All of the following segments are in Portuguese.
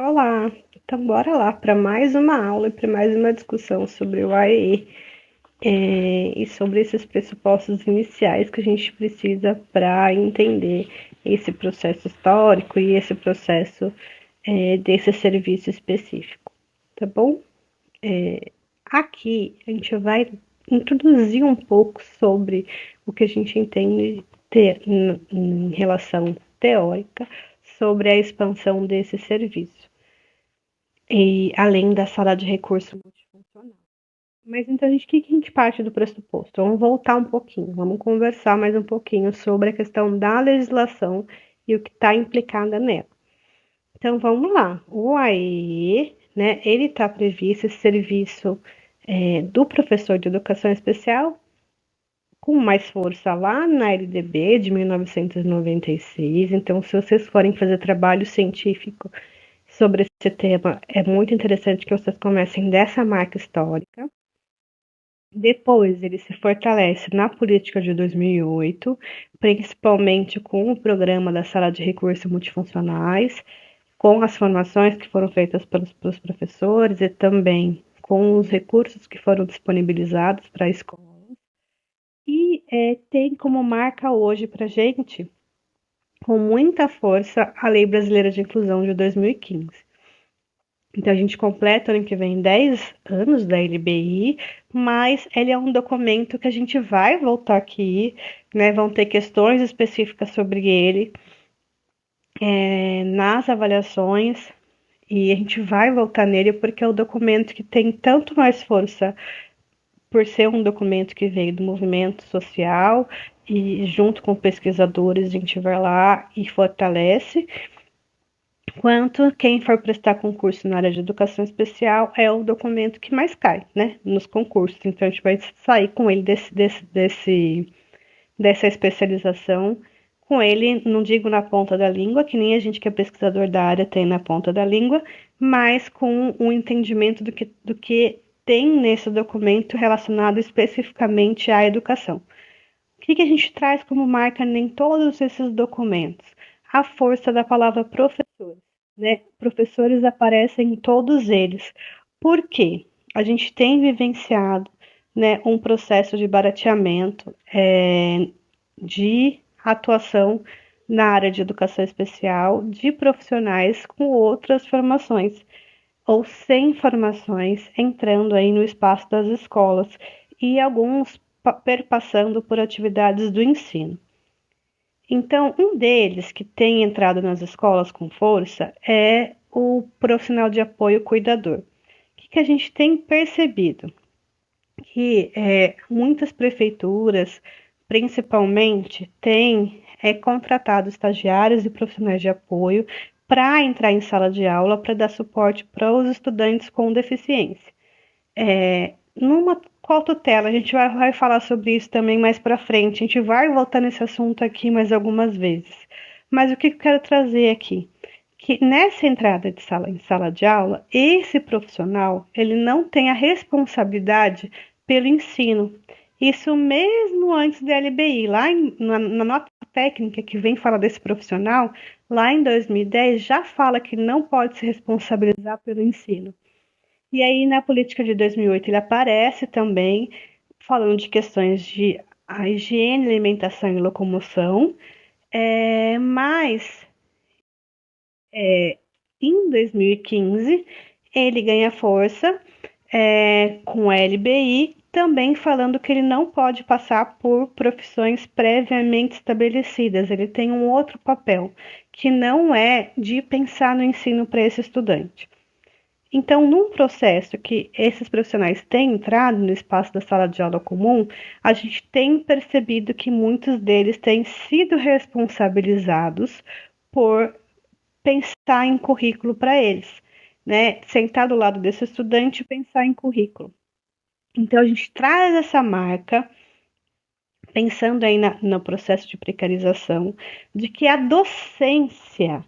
Olá, então bora lá para mais uma aula e para mais uma discussão sobre o AEE e sobre esses pressupostos iniciais que a gente precisa para entender esse processo histórico e esse processo desse serviço específico, tá bom? Aqui a gente vai introduzir um pouco sobre o que a gente entende ter em relação teórica sobre a expansão desse serviço e além da sala de recurso multifuncional. Mas então, o que a gente parte do pressuposto? Vamos voltar um pouquinho, vamos conversar mais um pouquinho sobre a questão da legislação e o que está implicada nela. Então, vamos lá. O AE, né, ele está previsto esse serviço do professor de educação especial com mais força lá na LDB de 1996. Então, se vocês forem fazer trabalho científico sobre esse tema, é muito interessante que vocês comecem dessa marca histórica. Depois, ele se fortalece na política de 2008, principalmente com o programa da Sala de Recursos Multifuncionais, com as formações que foram feitas pelos professores e também com os recursos que foram disponibilizados para a escola. E tem como marca hoje para a gente, com muita força, a Lei Brasileira de Inclusão de 2015. Então, a gente completa ano que vem 10 anos da LBI, mas ele é um documento que a gente vai voltar aqui, né? Vão ter questões específicas sobre ele nas avaliações, e a gente vai voltar nele porque é o documento que tem tanto mais força por ser um documento que veio do movimento social e junto com pesquisadores a gente vai lá e fortalece, quanto quem for prestar concurso na área de educação especial é o documento que mais cai, né, nos concursos. Então, a gente vai sair com ele dessa especialização, com ele, não digo na ponta da língua, que nem a gente que é pesquisador da área tem na ponta da língua, mas com um entendimento do que tem nesse documento relacionado especificamente à educação. O que a gente traz como marca em todos esses documentos? A força da palavra professor, né? Professores aparecem em todos eles. Por quê? A gente tem vivenciado, né, um processo de barateamento de atuação na área de educação especial de profissionais com outras formações ou sem formações entrando aí no espaço das escolas e alguns perpassando por atividades do ensino. Então, um deles que tem entrado nas escolas com força é o profissional de apoio cuidador. O que a gente tem percebido? Que muitas prefeituras, principalmente, têm contratado estagiários e profissionais de apoio para entrar em sala de aula para dar suporte para os estudantes com deficiência. Numa qual tutela, a gente vai falar sobre isso também mais para frente, a gente vai voltar nesse assunto aqui mais algumas vezes. Mas o que eu quero trazer aqui? Que nessa entrada de sala em sala de aula, esse profissional, ele não tem a responsabilidade pelo ensino. Isso mesmo antes da LBI, na nota técnica que vem falar desse profissional, lá em 2010 já fala que não pode se responsabilizar pelo ensino. E aí, na política de 2008, ele aparece também falando de questões de a higiene, alimentação e locomoção, mas em 2015 ele ganha força com a LBI, também falando que ele não pode passar por profissões previamente estabelecidas, ele tem um outro papel, que não é de pensar no ensino para esse estudante. Então, num processo que esses profissionais têm entrado no espaço da sala de aula comum, a gente tem percebido que muitos deles têm sido responsabilizados por pensar em currículo para eles, né? Sentar do lado desse estudante e pensar em currículo. Então, a gente traz essa marca, pensando aí no processo de precarização, de que a docência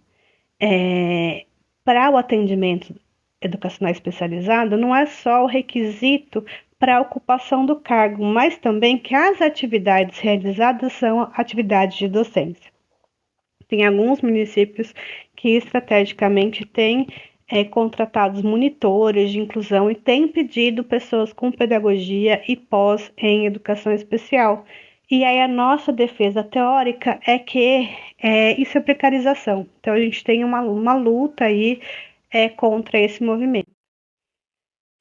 para o atendimento educacional especializado não é só o requisito para a ocupação do cargo, mas também que as atividades realizadas são atividades de docência. Tem alguns municípios que estrategicamente têm contratados monitores de inclusão e tem pedido pessoas com pedagogia e pós em educação especial. E aí a nossa defesa teórica é que isso é precarização. Então a gente tem uma luta aí contra esse movimento.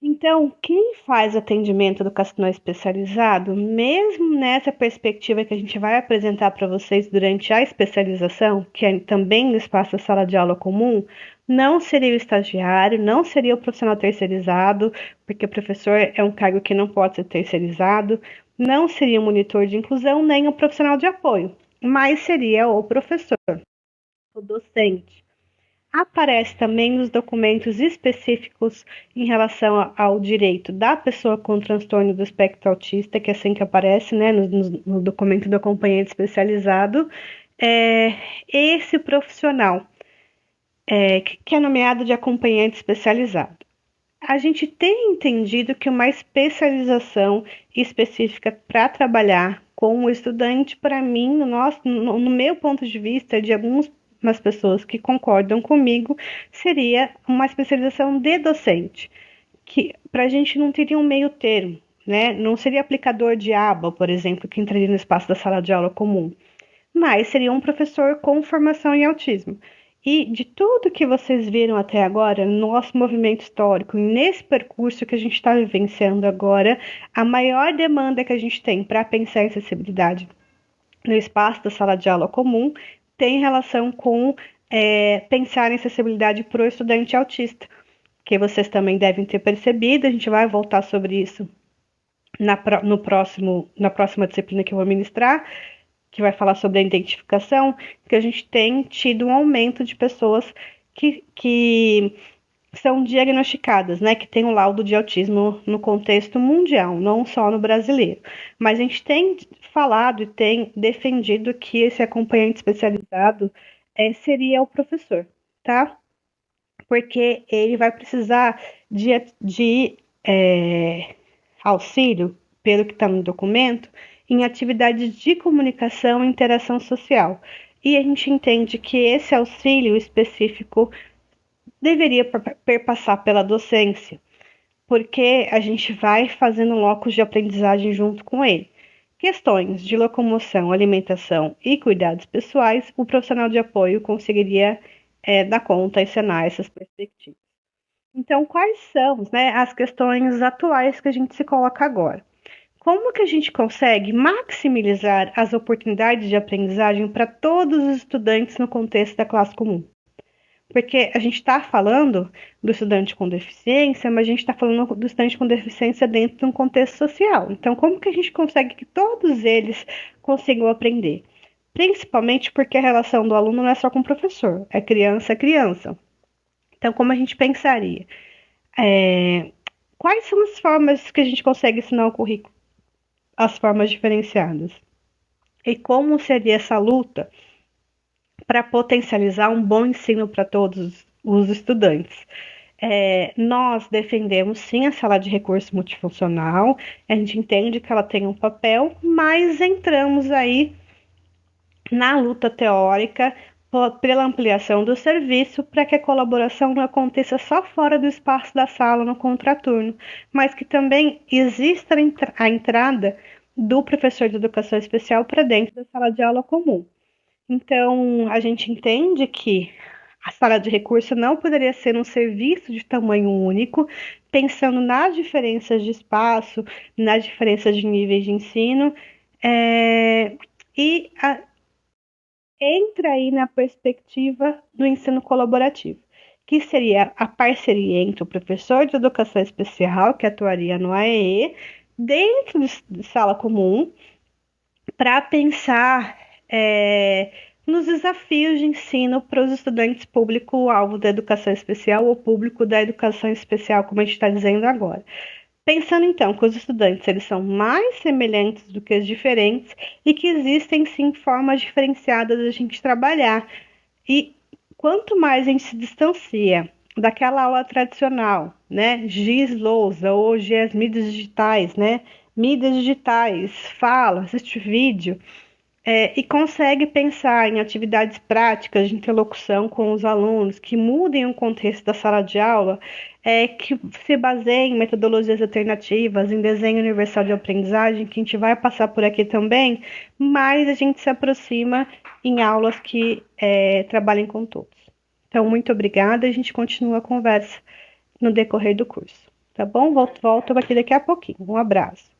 Então, quem faz atendimento educacional especializado, mesmo nessa perspectiva que a gente vai apresentar para vocês durante a especialização, que é também no espaço da sala de aula comum, não seria o estagiário, não seria o profissional terceirizado, porque o professor é um cargo que não pode ser terceirizado, não seria o monitor de inclusão, nem o profissional de apoio, mas seria o professor, o docente. Aparece também nos documentos específicos em relação ao direito da pessoa com transtorno do espectro autista, que é assim que aparece, né, no documento do acompanhante especializado, esse profissional, que é nomeado de acompanhante especializado. A gente tem entendido que uma especialização específica para trabalhar com o estudante, para mim, no meu ponto de vista, de algumas pessoas que concordam comigo, seria uma especialização de docente, que para a gente não teria um meio termo, né? Não seria aplicador de aba, por exemplo, que entraria no espaço da sala de aula comum, mas seria um professor com formação em autismo. E de tudo que vocês viram até agora, no nosso movimento histórico, nesse percurso que a gente está vivenciando agora, a maior demanda que a gente tem para pensar em acessibilidade no espaço da sala de aula comum tem relação com pensar em acessibilidade para o estudante autista, que vocês também devem ter percebido. A gente vai voltar sobre isso na próxima disciplina que eu vou ministrar, que vai falar sobre a identificação, que a gente tem tido um aumento de pessoas que são diagnosticadas, né, que tem um laudo de autismo no contexto mundial, não só no brasileiro. Mas a gente tem falado e tem defendido que esse acompanhante especializado seria o professor, tá? Porque ele vai precisar de auxílio, pelo que está no documento, em atividades de comunicação e interação social. E a gente entende que esse auxílio específico deveria perpassar pela docência, porque a gente vai fazendo locos de aprendizagem junto com ele. Questões de locomoção, alimentação e cuidados pessoais, o profissional de apoio conseguiria dar conta e sanar essas perspectivas. Então, quais são, né, as questões atuais que a gente se coloca agora? Como que a gente consegue maximizar as oportunidades de aprendizagem para todos os estudantes no contexto da classe comum? Porque a gente está falando do estudante com deficiência, mas a gente está falando do estudante com deficiência dentro de um contexto social. Então, como que a gente consegue que todos eles consigam aprender? Principalmente porque a relação do aluno não é só com o professor, é criança a criança. Então, como a gente pensaria? Quais são as formas que a gente consegue ensinar o currículo? As formas diferenciadas. E como seria essa luta para potencializar um bom ensino para todos os estudantes? Nós defendemos sim a sala de recurso multifuncional, a gente entende que ela tem um papel, mas entramos aí na luta teórica pela ampliação do serviço para que a colaboração não aconteça só fora do espaço da sala no contraturno, mas que também exista a entrada do professor de educação especial para dentro da sala de aula comum. Então, a gente entende que a sala de recurso não poderia ser um serviço de tamanho único, pensando nas diferenças de espaço, nas diferenças de níveis de ensino, e entra aí na perspectiva do ensino colaborativo, que seria a parceria entre o professor de educação especial, que atuaria no AEE, dentro de sala comum, para pensar nos desafios de ensino para os estudantes público-alvo da educação especial ou público da educação especial, como a gente está dizendo agora. Pensando então que os estudantes eles são mais semelhantes do que os diferentes e que existem sim formas diferenciadas de a gente trabalhar. E quanto mais a gente se distancia daquela aula tradicional, né, giz lousa, hoje as mídias digitais, né, mídias digitais, fala, assiste vídeo, e consegue pensar em atividades práticas de interlocução com os alunos que mudem o contexto da sala de aula, que se baseiem em metodologias alternativas, em desenho universal de aprendizagem, que a gente vai passar por aqui também, mas a gente se aproxima em aulas que trabalhem com todos. Então, muito obrigada, a gente continua a conversa no decorrer do curso. Tá bom? Volto aqui daqui a pouquinho. Um abraço.